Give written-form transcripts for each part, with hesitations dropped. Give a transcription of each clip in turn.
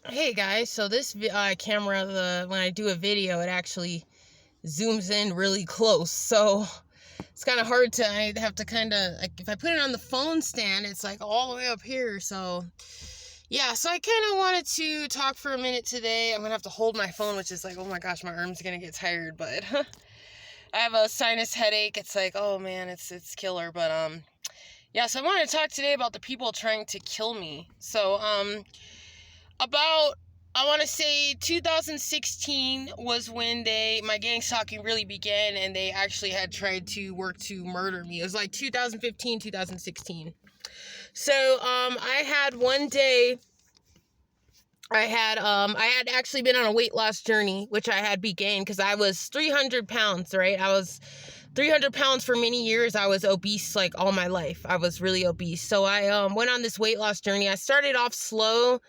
Hey guys, so this camera, when I do a video, it actually zooms in really close. So it's kind of hard to, I have to kind of, like, if I put it on the phone stand, it's like all the way up here. So yeah, so I kind of wanted to talk for a minute today. I'm going to have to hold my phone, which is like, oh my gosh, my arm's going to get tired. But I have a sinus headache. It's like, oh man, it's killer. But yeah, so I wanted to talk today about the people trying to kill me. So about, I want to say 2016 was when my gang stalking really began, and they actually had tried to work to murder me. It was like 2015, 2016. So I had one day, I had actually been on a weight loss journey, which I had began because I was 300 pounds, right? I was 300 pounds for many years. I was obese like all my life. I was really obese. So I went on this weight loss journey. I started off slow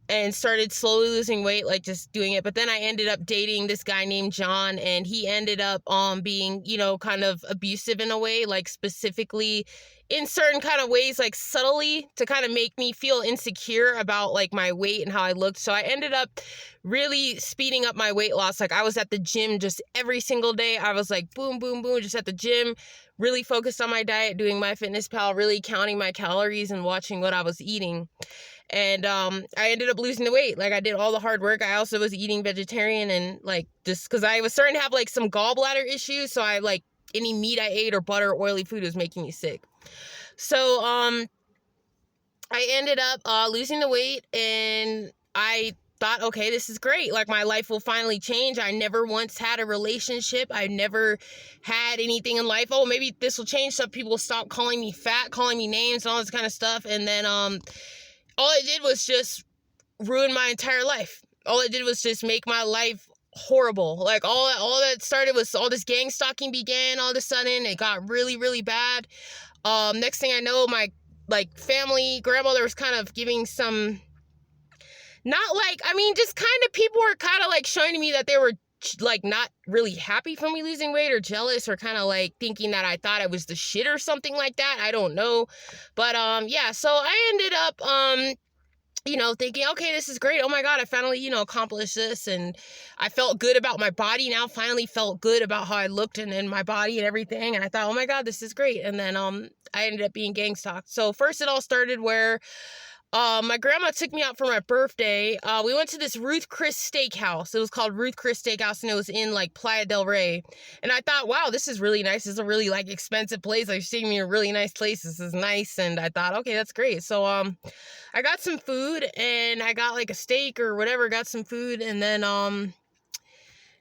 and started slowly losing weight, like just doing it. But then I ended up dating this guy named John, and he ended up being, kind of abusive in a way, like specifically in certain kind of ways, like subtly, to kind of make me feel insecure about like my weight and how I looked. So I ended up really speeding up my weight loss. Like I was at the gym just every single day. I was like boom, boom, boom, just at the gym, really focused on my diet, doing MyFitnessPal, really counting my calories and watching what I was eating. And I ended up losing the weight. Like I did all the hard work. I also was eating vegetarian, and like just because I was starting to have like some gallbladder issues, so I like any meat I ate or butter or oily food was making me sick. So I ended up losing the weight, and I thought, okay, this is great. Like my life will finally change. I never once had a relationship. I never had anything in life. Oh, maybe this will change. Some people stop calling me fat, calling me names, and all this kind of stuff. And then all it did was just ruin my entire life. All it did was just make my life horrible. Like all that started was all this gang stalking began. All of a sudden, it got really, really bad. Next thing I know, my like family, grandmother was kind of giving some, not like, I mean, just kind of people were kind of like showing me that they were like not really happy for me losing weight or jealous or kind of like thinking that I thought I was the shit or something like that. I don't know. But yeah, so I ended up thinking, okay, this is great. Oh my God, I finally, accomplished this. And I felt good about my body now, finally felt good about how I looked and my body and everything. And I thought, oh my God, this is great. And then I ended up being gang stalked. So first it all started where my grandma took me out for my birthday. We went to this Ruth Chris Steakhouse. It was called Ruth Chris Steakhouse, and it was in like Playa del Rey. And I thought, wow, this is really nice. This is a really like expensive place. Like, she's taking me to a really nice place. This is nice. And I thought, okay, that's great. So I got some food, and I got like a steak or whatever. Got some food, and then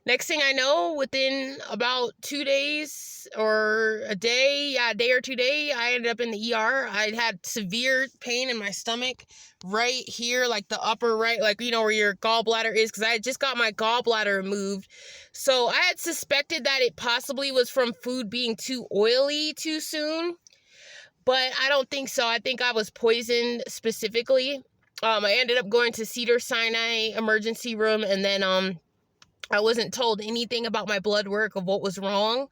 next thing I know, within about 2 days or a day, a day or 2 days, I ended up in the ER. I had severe pain in my stomach right here, like the upper right, like, where your gallbladder is, because I had just got my gallbladder removed. So I had suspected that it possibly was from food being too oily too soon, but I don't think so. I think I was poisoned specifically. I ended up going to Cedars-Sinai emergency room, and then I wasn't told anything about my blood work of what was wrong.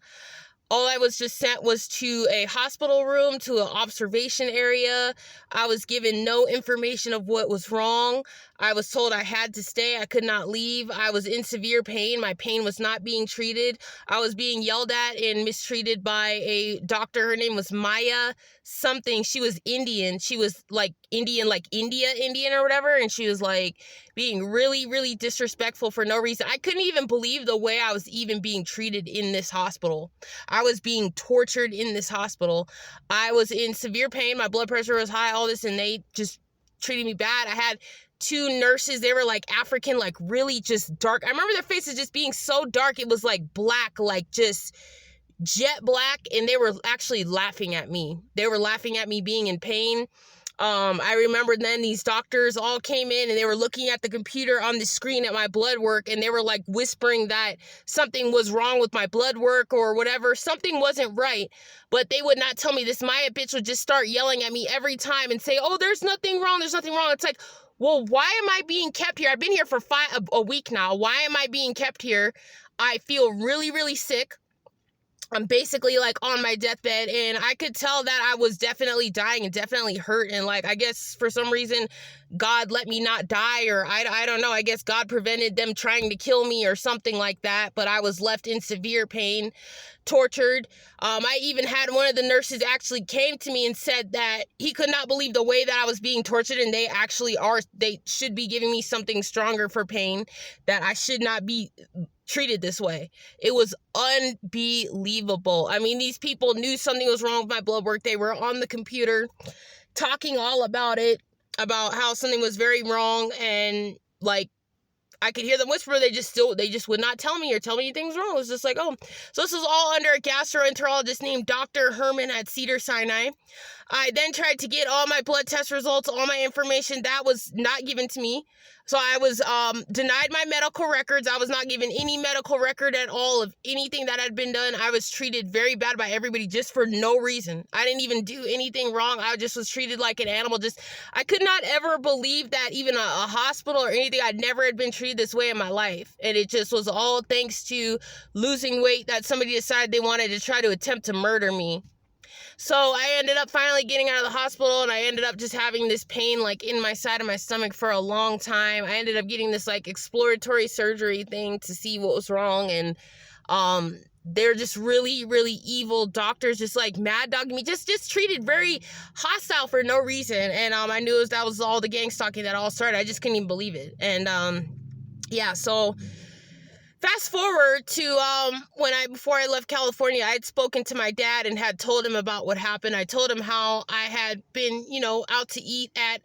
All I was just sent was to a hospital room, to an observation area. I was given no information of what was wrong. I was told I had to stay. I could not leave. I was in severe pain. My pain was not being treated. I was being yelled at and mistreated by a doctor. Her name was Maya something. She was Indian. She was like Indian, like Indian or whatever. And she was like being really, really disrespectful for no reason. I couldn't even believe the way I was even being treated in this hospital. I was being tortured in this hospital. I was in severe pain. My blood pressure was high, all this, and they just treated me bad. I had two nurses. They were like African, like really just dark. I remember their faces just being so dark. It was like black, like just jet black. And they were actually laughing at me. They were laughing at me being in pain. I remember then these doctors all came in, and they were looking at the computer on the screen at my blood work, and they were like whispering that something was wrong with my blood work or whatever. Something wasn't right, but they would not tell me. This Maya bitch would just start yelling at me every time and say, oh, there's nothing wrong. There's nothing wrong. It's like, well, why am I being kept here? I've been here for a week now. Why am I being kept here? I feel really, really sick. I'm basically like on my deathbed, and I could tell that I was definitely dying and definitely hurt. And like, I guess for some reason, God let me not die, or I don't know. I guess God prevented them trying to kill me or something like that. But I was left in severe pain, tortured. I even had one of the nurses actually came to me and said that he could not believe the way that I was being tortured, and they should be giving me something stronger for pain, that I should not be treated this way. It was unbelievable. I mean, these people knew something was wrong with my blood work. They were on the computer talking all about it, about how something was very wrong, and like, I could hear them whisper. They just would not tell me or tell me anything was wrong. It was just like, oh. So this was all under a gastroenterologist named Dr. Herman at Cedars-Sinai. I then tried to get all my blood test results, all my information. That was not given to me. So I was denied my medical records. I was not given any medical record at all of anything that had been done. I was treated very bad by everybody just for no reason. I didn't even do anything wrong. I just was treated like an animal. I could not ever believe that even a hospital or anything, I'd never had been treated this way in my life. And it just was all thanks to losing weight that somebody decided they wanted to try to attempt to murder me. So I ended up finally getting out of the hospital, and I ended up just having this pain like in my side of my stomach for a long time. I ended up getting this like exploratory surgery thing to see what was wrong, and they're just really, really evil doctors, just like mad dogging me, just treated very hostile for no reason. And I knew that was all the gang stalking that all started. I just couldn't even believe it. And yeah, so fast forward to before I left California, I had spoken to my dad and had told him about what happened. I told him how I had been, out to eat at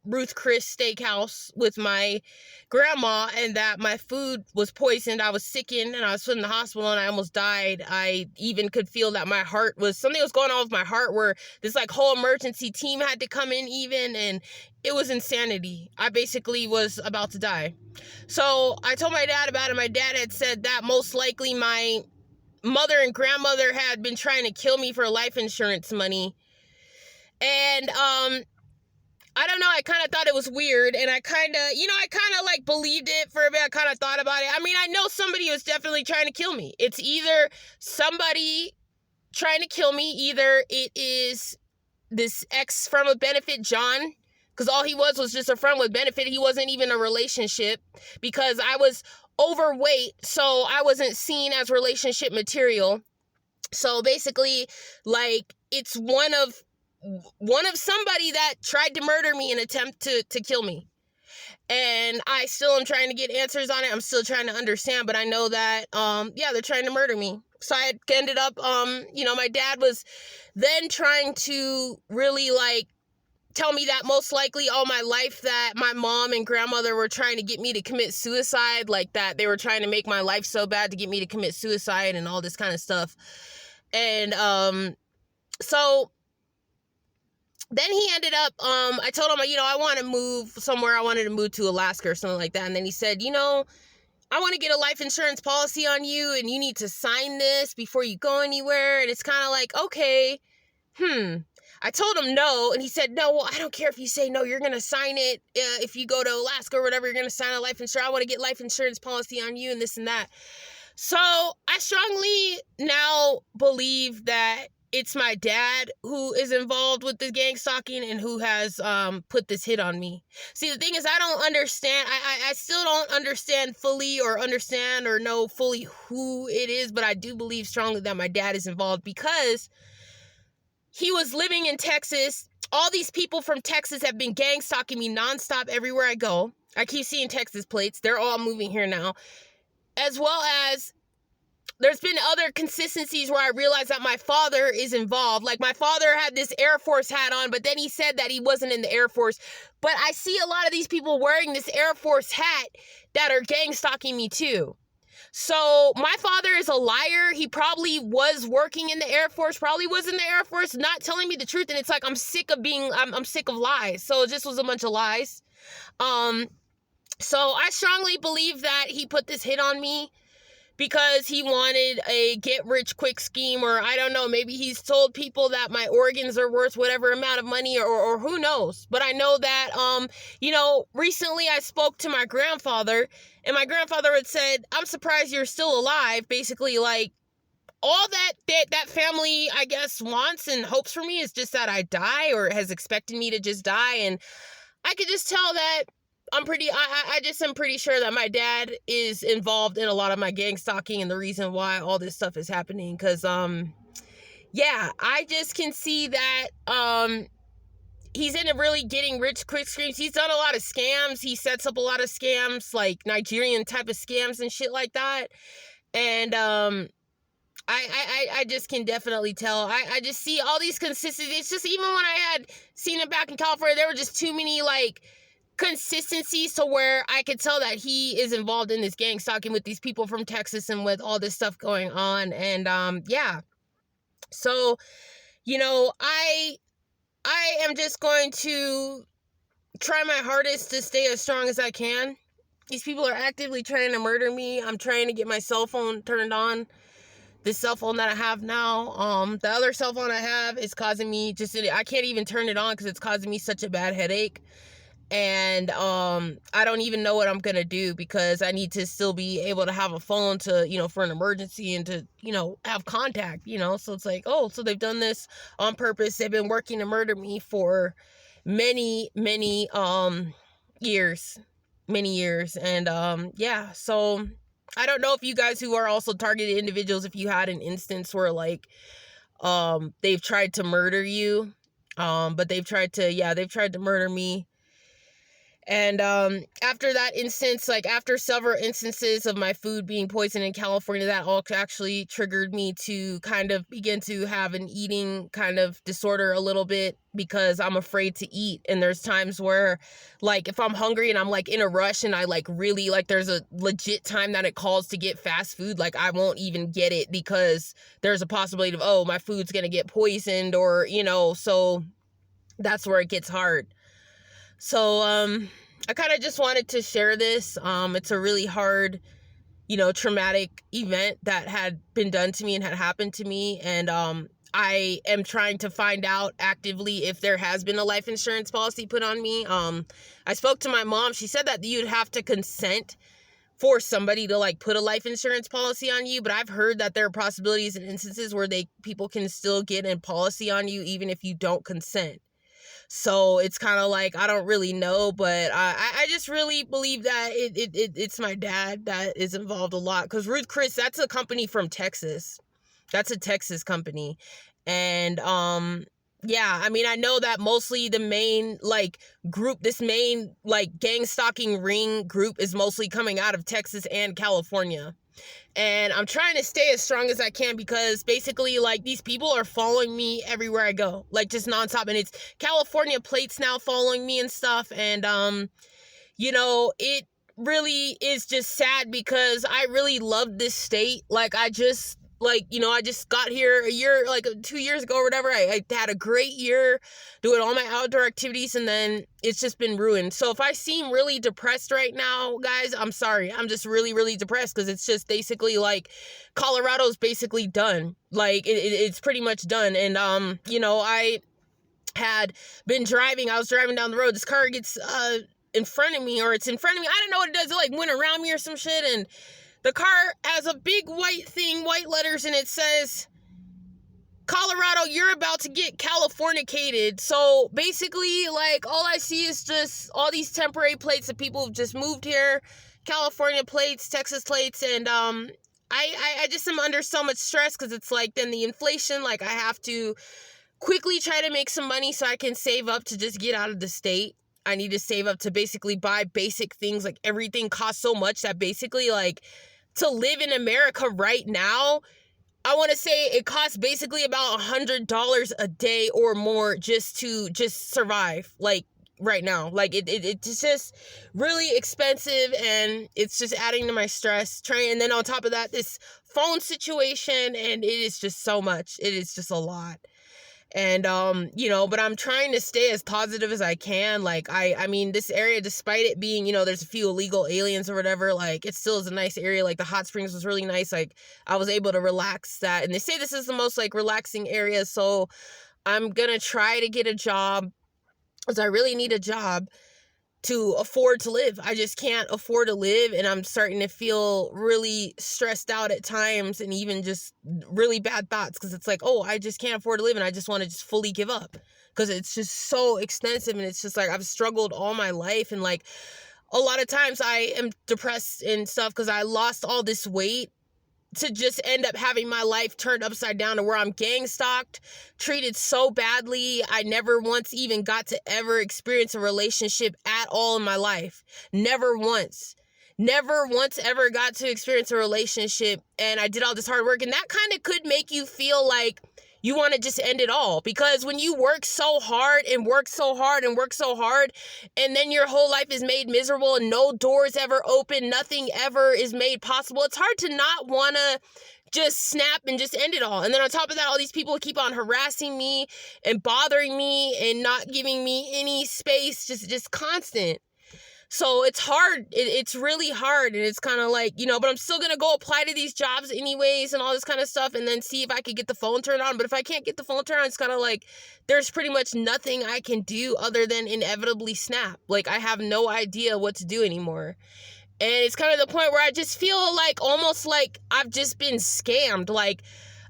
Ruth Chris Steakhouse with my grandma, and that my food was poisoned. I was sickened, and I was put in the hospital, and I almost died. I even could feel that something was going on with my heart, where this like whole emergency team had to come in even, and it was insanity. I basically was about to die. So I told my dad about it. My dad had said that most likely my mother and grandmother had been trying to kill me for life insurance money. And I don't know, I kind of thought it was weird, and I kind of like believed it for a bit. I kind of thought about it. I mean, I know somebody was definitely trying to kill me. It's either somebody trying to kill me, either it is this ex-friend with benefit, John, because all he was just a friend with benefit. He wasn't even a relationship, because I was overweight, so I wasn't seen as relationship material. So basically, like, it's one of somebody that tried to murder me and attempt to kill me. And I still am trying to get answers on it. I'm still trying to understand, but I know that, they're trying to murder me. So I ended up, my dad was then trying to really, like, tell me that most likely all my life that my mom and grandmother were trying to get me to commit suicide, like that they were trying to make my life so bad to get me to commit suicide and all this kind of stuff. And so then he ended up, I told him, I want to move somewhere. I wanted to move to Alaska or something like that. And then he said, I want to get a life insurance policy on you, and you need to sign this before you go anywhere. And it's kind of like, okay, I told him no, and he said, no, well, I don't care if you say no, you're going to sign it. If you go to Alaska or whatever, you're going to sign a life insurance. I want to get life insurance policy on you and this and that. So I strongly now believe that it's my dad who is involved with the gang stalking and who has put this hit on me. See, the thing is, I don't understand. I still don't understand fully or know fully who it is, but I do believe strongly that my dad is involved, because he was living in Texas. All these people from Texas have been gang stalking me nonstop everywhere I go. I keep seeing Texas plates. They're all moving here now. As well as there's been other consistencies where I realized that my father is involved. Like, my father had this Air Force hat on, but then he said that he wasn't in the Air Force. But I see a lot of these people wearing this Air Force hat that are gang stalking me too. So my father is a liar. He probably was working in the Air Force, probably was in the Air Force, not telling me the truth. And it's like, I'm sick of lies. So it just was a bunch of lies. So I strongly believe that he put this hit on me because he wanted a get-rich-quick scheme, or I don't know, maybe he's told people that my organs are worth whatever amount of money, or who knows. But I know that, recently I spoke to my grandfather, and my grandfather had said, I'm surprised you're still alive, basically, like, all that family, I guess, wants and hopes for me is just that I die, or has expected me to just die. And I could just tell that I just am pretty sure that my dad is involved in a lot of my gang stalking and the reason why all this stuff is happening. Cause, yeah, I just can see that, he's into really getting rich quick schemes. He's done a lot of scams. He sets up a lot of scams, like Nigerian type of scams and shit like that. And, I just can definitely tell. I just see all these consistencies. It's just, even when I had seen him back in California, there were just too many, like, consistencies to where I could tell that he is involved in this gang stalking with these people from Texas and with all this stuff going on. And, yeah. So, you know, I am just going to try my hardest to stay as strong as I can. These people are actively trying to murder me. I'm trying to get my cell phone turned on. This cell phone that I have now, the other cell phone I have is causing me I can't even turn it on because it's causing me such a bad headache. And I don't even know what I'm gonna do, because I need to still be able to have a phone to, you know, for an emergency and to, you know, have contact, you know. So it's like, oh, so they've done this on purpose. They've been working to murder me for many years. And yeah, so I don't know if you guys who are also targeted individuals, if you had an instance where, like, they've tried to murder you, but they've tried to murder me. And after that instance, like after several instances of my food being poisoned in California, that all actually triggered me to kind of begin to have an eating kind of disorder a little bit, because I'm afraid to eat. And there's times where, like, if I'm hungry and I'm like in a rush and I like really, like, there's a legit time that it calls to get fast food, like I won't even get it because there's a possibility of, oh, my food's gonna get poisoned, or, you know. So that's where it gets hard. So, I kind of just wanted to share this. It's a really hard, you know, traumatic event that had been done to me and had happened to me. And, I am trying to find out actively if there has been a life insurance policy put on me. I spoke to my mom. She said that you'd have to consent for somebody to, like, put a life insurance policy on you. But I've heard that there are possibilities and instances where people can still get a policy on you even if you don't consent. So it's kind of like, I don't really know, but I just really believe that it's my dad that is involved a lot. Because Ruth Chris, that's a company from Texas. That's a Texas company. And yeah, I mean, I know that mostly the main, like, group, this main, like, gang stalking ring group is mostly coming out of Texas and California. And I'm trying to stay as strong as I can, because basically, like, these people are following me everywhere I go, like, just nonstop. And it's California plates now following me and stuff. And, you know, it really is just sad, because I really love this state. Like, I just got here a year, like 2 years ago or whatever. I had a great year doing all my outdoor activities, and then it's just been ruined. So if I seem really depressed right now, guys, I'm sorry. I'm just really, really depressed, because it's just basically like Colorado's basically done. Like, it's pretty much done. And, you know, I was driving down the road. This car gets in front of me, or it's in front of me. I don't know what it does. It, like, went around me or some shit, and the car has a big white letters, and it says, Colorado, you're about to get Californicated. So basically, like, all I see is just all these temporary plates that people have just moved here, California plates, Texas plates, and I just am under so much stress, because it's like, then the inflation, like, I have to quickly try to make some money so I can save up to just get out of the state. I need to save up to basically buy basic things. Like, everything costs so much that basically, like, to live in America right now, I want to say it costs basically about $100 a day or more just to survive, like, right now. Like, it's just really expensive, and it's just adding to my stress. And then on top of that, this phone situation, and it is just so much. It is just a lot. And, you know, but I'm trying to stay as positive as I can. Like, I mean, this area, despite it being, you know, there's a few illegal aliens or whatever, like, it still is a nice area. Like, the hot springs was really nice. Like, I was able to relax that. And they say this is the most, like, relaxing area. So I'm gonna try to get a job, because I really need a job. to afford to live. I just can't afford to live, and I'm starting to feel really stressed out at times, and even just really bad thoughts, because it's like, oh, I just can't afford to live, and I just want to just fully give up, because it's just so extensive, and it's just like I've struggled all my life, and like a lot of times I am depressed and stuff because I lost all this weight to just end up having my life turned upside down to where I'm gang stalked, treated so badly. I never once even got to ever experience a relationship at all in my life. Never once. Never once ever got to experience a relationship, and I did all this hard work, and that kind of could make you feel like you want to just end it all, because when you work so hard and work so hard and work so hard, and then your whole life is made miserable and no doors ever open, nothing ever is made possible, it's hard to not want to just snap and just end it all. And then on top of that, all these people keep on harassing me and bothering me and not giving me any space, just constant. So it's hard. It's really hard. And it's kind of like, but I'm still going to go apply to these jobs anyways and all this kind of stuff, and then see if I could get the phone turned on. But if I can't get the phone turned on, it's kind of like there's pretty much nothing I can do other than inevitably snap. Like, I have no idea what to do anymore. And it's kind of the point where I just feel like almost like I've just been scammed. Like,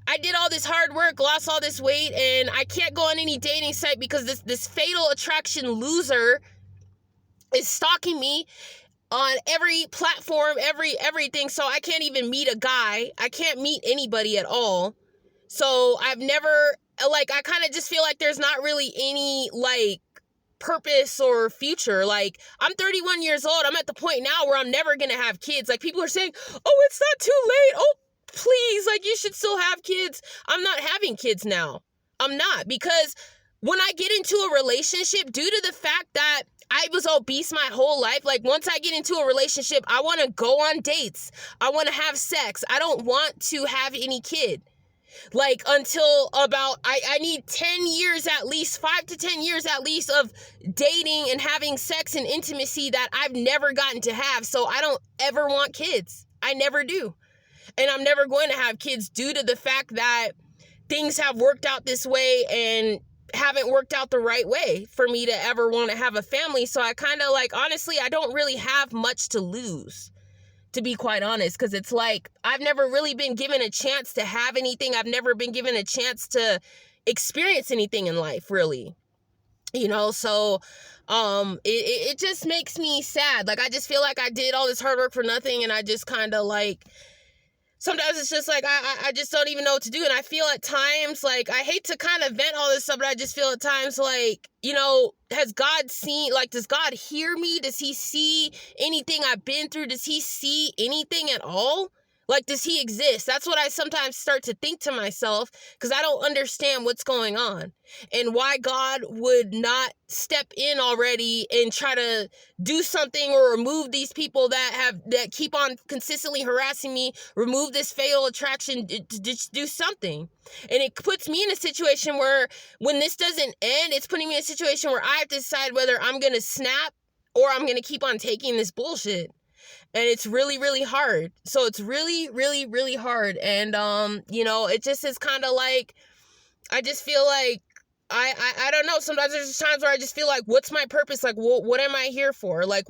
I did all this hard work, lost all this weight, and I can't go on any dating site because this fatal attraction loser is stalking me on every platform, everything. So I can't even meet a guy. I can't meet anybody at all. So I've never, like, I kind of just feel like there's not really any, like, purpose or future. Like, I'm 31 years old. I'm at the point now where I'm never going to have kids. Like, people are saying, oh, it's not too late. Oh, please, like, you should still have kids. I'm not having kids now. I'm not, because when I get into a relationship, due to the fact that I was obese my whole life, like, once I get into a relationship, I want to go on dates. I want to have sex. I don't want to have any kid. Like, until about, I need 10 years at least, 5 to 10 years at least of dating and having sex and intimacy that I've never gotten to have. So I don't ever want kids. I never do. And I'm never going to have kids due to the fact that things have worked out this way and haven't worked out the right way for me to ever want to have a family. So I kind of, like, honestly, I don't really have much to lose, to be quite honest, because it's like I've never really been given a chance to have anything. I've never been given a chance to experience anything in life, really. So it just makes me sad. Like, I just feel like I did all this hard work for nothing, and I just kind of, like, sometimes it's just like I just don't even know what to do. And I feel at times, like, I hate to kind of vent all this stuff, but I just feel at times like, has God seen, like, does God hear me? Does he see anything I've been through? Does he see anything at all? Like, does he exist? That's what I sometimes start to think to myself, because I don't understand what's going on and why God would not step in already and try to do something or remove these people that keep on consistently harassing me, remove this fatal attraction, just do something. And it puts me in a situation where when this doesn't end, it's putting me in a situation where I have to decide whether I'm going to snap or I'm going to keep on taking this bullshit. And it's really, really hard. So it's really, really, really hard. And, it just is kind of like, I just feel like, I don't know. Sometimes there's just times where I just feel like, what's my purpose? Like, what am I here for? Like,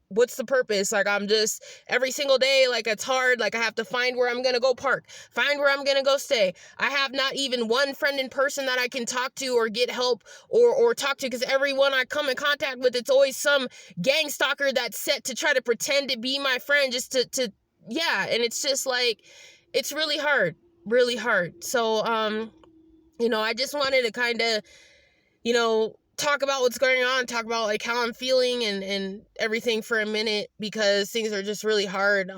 what's the purpose? Like, I'm just, every single day, like, it's hard. Like, I have to find where I'm going to go park, find where I'm going to go stay. I have not even one friend in person that I can talk to or get help or talk to, because everyone I come in contact with, it's always some gang stalker that's set to try to pretend to be my friend just to yeah. And it's just like, it's really hard, really hard. So, I just wanted to kind of, talk about what's going on, talk about, like, how I'm feeling and everything for a minute, because things are just really hard.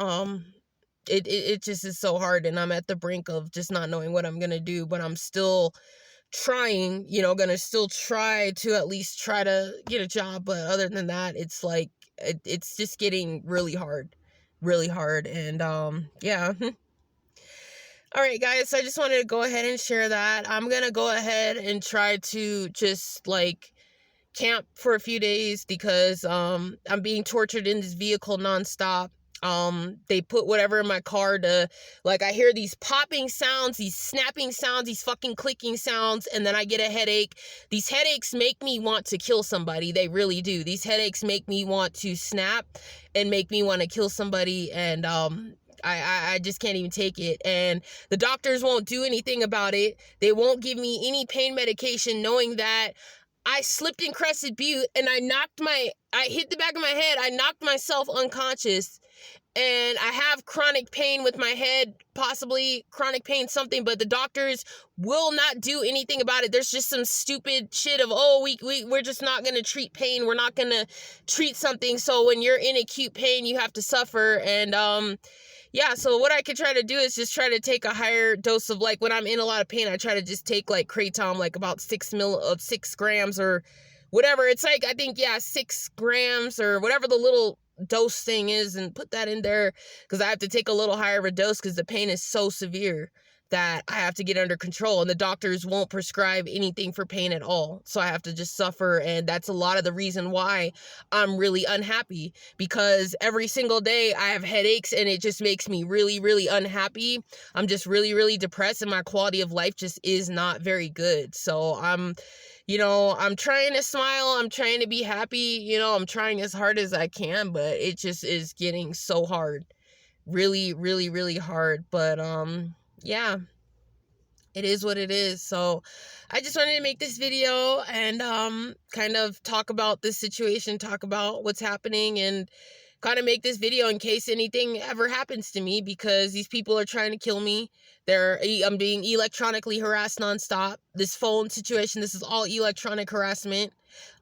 It just is so hard, and I'm at the brink of just not knowing what I'm going to do, but I'm still trying, going to still try to at least try to get a job. But other than that, it's like, it's just getting really hard. And, yeah. All right, guys, I just wanted to go ahead and share that. I'm going to go ahead and try to just, like, camp for a few days, because I'm being tortured in this vehicle nonstop. They put whatever in my car to, like, I hear these popping sounds, these snapping sounds, these fucking clicking sounds, and then I get a headache. These headaches make me want to kill somebody. They really do. These headaches make me want to snap and make me want to kill somebody, and I just can't even take it. And the doctors won't do anything about it. They won't give me any pain medication, knowing that I slipped in Crested Butte and I hit the back of my head. I knocked myself unconscious, and I have chronic pain with my head, possibly chronic pain something, but the doctors will not do anything about it. There's just some stupid shit of, oh, we're just not going to treat pain. We're not going to treat something. So when you're in acute pain, you have to suffer. And, yeah, so what I could try to do is just try to take a higher dose of, like, when I'm in a lot of pain, I try to just take, like, Kratom, like, about 6 grams or whatever. It's like, I think, yeah, 6 grams or whatever the little dose thing is, and put that in there, because I have to take a little higher of a dose because the pain is so severe that I have to get under control, and the doctors won't prescribe anything for pain at all. So I have to just suffer, and that's a lot of the reason why I'm really unhappy, because every single day I have headaches, and it just makes me really, really unhappy. I'm just really, really depressed, and my quality of life just is not very good. So I'm trying to smile, I'm trying to be happy, I'm trying as hard as I can, but it just is getting so hard. Really, really, really hard. But yeah, it is what it is. So I just wanted to make this video and kind of talk about this situation, talk about what's happening, and kind of make this video in case anything ever happens to me, because these people are trying to kill me. I'm being electronically harassed nonstop. This phone situation, this is all electronic harassment,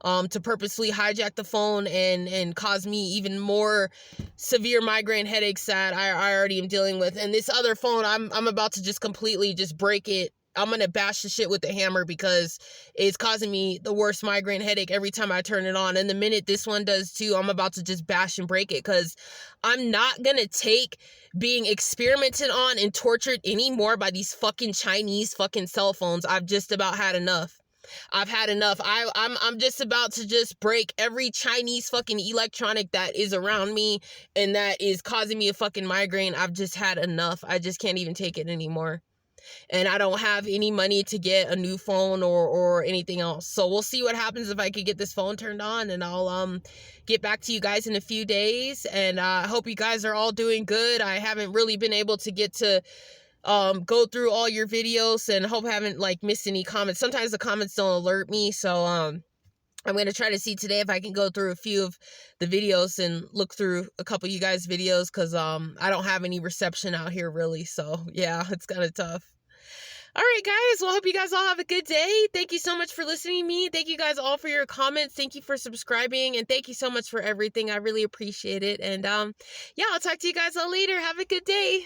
to purposely hijack the phone and cause me even more severe migraine headaches that I already am dealing with. And this other phone, I'm about to just completely just break it. I'm going to bash the shit with the hammer, because it's causing me the worst migraine headache every time I turn it on. And the minute this one does too, I'm about to just bash and break it, because I'm not going to take being experimented on and tortured anymore by these fucking Chinese fucking cell phones. I've just about had enough. I've had enough. I'm just about to just break every Chinese fucking electronic that is around me and that is causing me a fucking migraine. I've just had enough. I just can't even take it anymore. And I don't have any money to get a new phone or anything else. So we'll see what happens if I could get this phone turned on, and I'll get back to you guys in a few days. And I hope you guys are all doing good. I haven't really been able to get to go through all your videos, and hope I haven't like missed any comments. Sometimes the comments don't alert me, so I'm going to try to see today if I can go through a few of the videos and look through a couple of you guys' videos, because I don't have any reception out here really. So yeah, it's kind of tough. All right, guys. Well, I hope you guys all have a good day. Thank you so much for listening to me. Thank you guys all for your comments. Thank you for subscribing. And thank you so much for everything. I really appreciate it. And yeah, I'll talk to you guys all later. Have a good day.